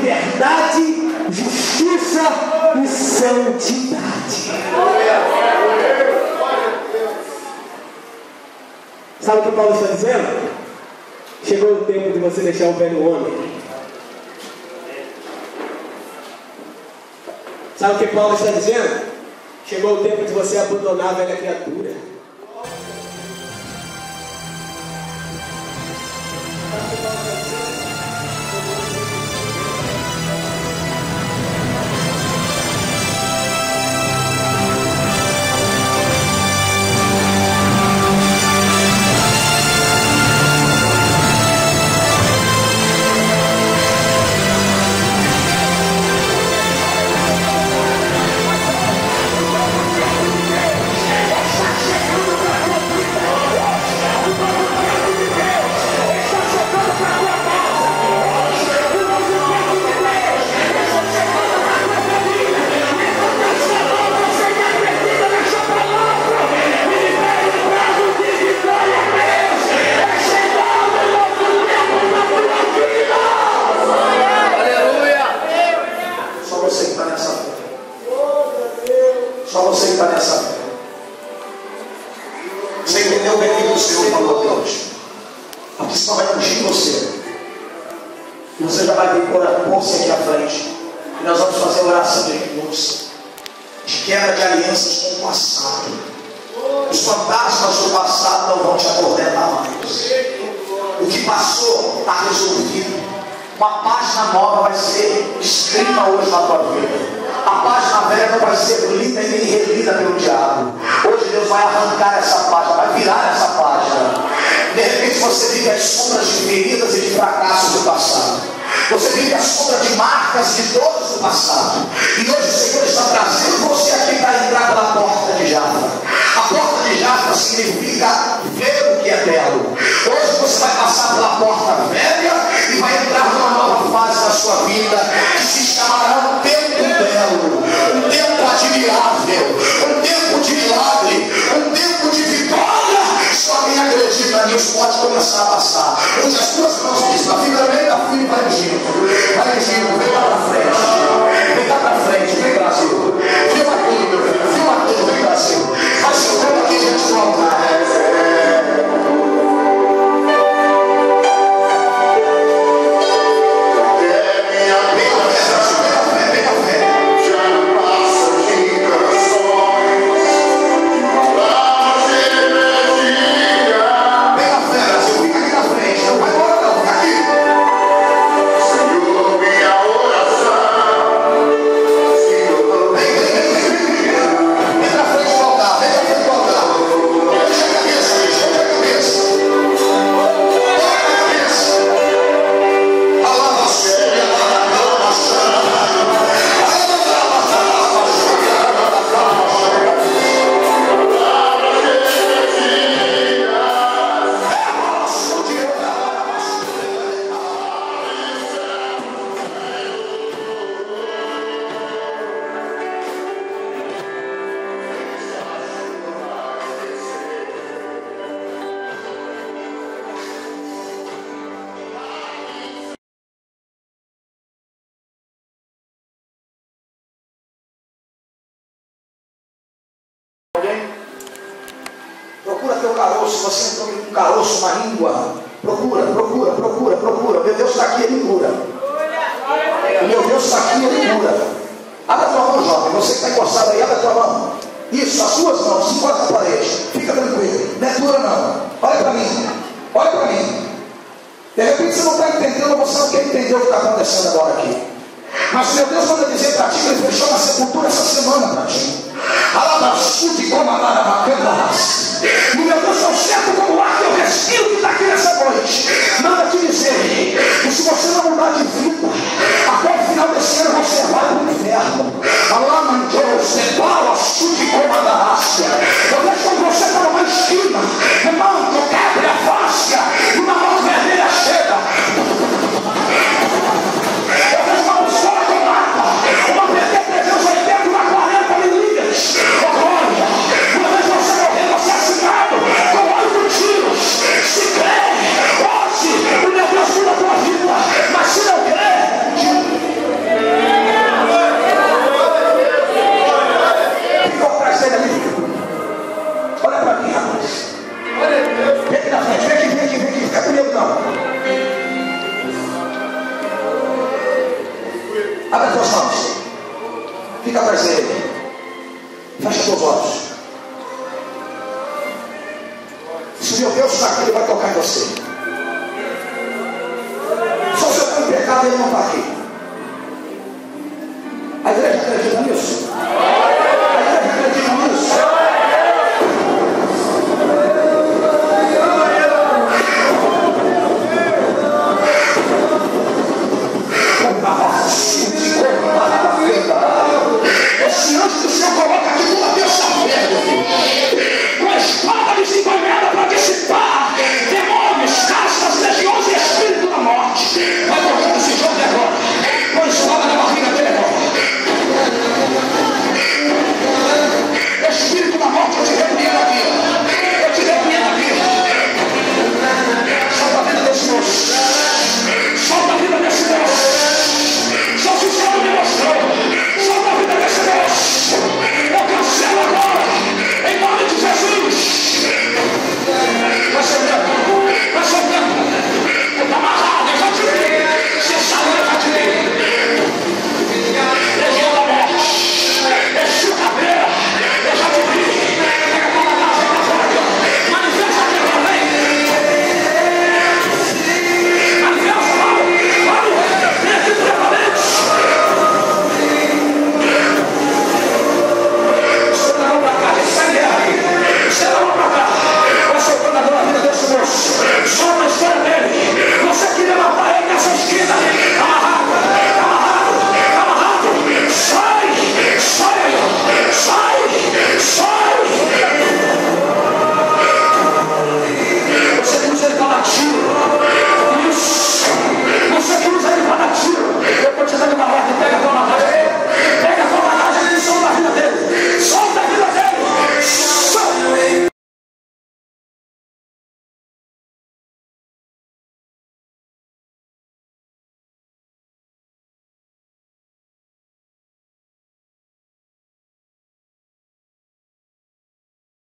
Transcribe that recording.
verdade, justiça e santidade. Sabe o que Paulo está dizendo? Chegou o tempo de você deixar o velho homem. Sabe o que Paulo está dizendo? Chegou o tempo de você abandonar a velha criatura. Procura teu caroço, você entrou com um caroço, uma língua. Procura. Meu Deus está aqui, Ele cura. Meu Deus está aqui, Ele cura. Abre a tua mão, jovem. Você que está encostado aí, abre a tua mão. Isso, as suas mãos, se encosta na parede. Fica tranquilo. Não é dura não. Olha para mim. De repente você não está entendendo, você não quer entender o que está acontecendo agora aqui. Mas meu Deus manda dizer para ti que Ele fechou uma sepultura essa semana para ti. Alabaçude como a larabacanas. E meu Deus, tão certo como o ar que eu respiro que está aqui nessa noite. Manda te dizer que se você não mudar de vida, até o final desse ano você vai para o inferno. Alamantou, separa, sude como a larabacia. Eu deixo com você para uma esquina. Irmão, que quebre a face e uma mão vermelha chega. Eu vejo uma pessoa que mata. Uma Fica atrás dele. Fecha seus olhos. Se o meu Deus está aqui, ele vai tocar em você. Só se eu estou em pecado, ele não está aqui. A igreja acredita nisso?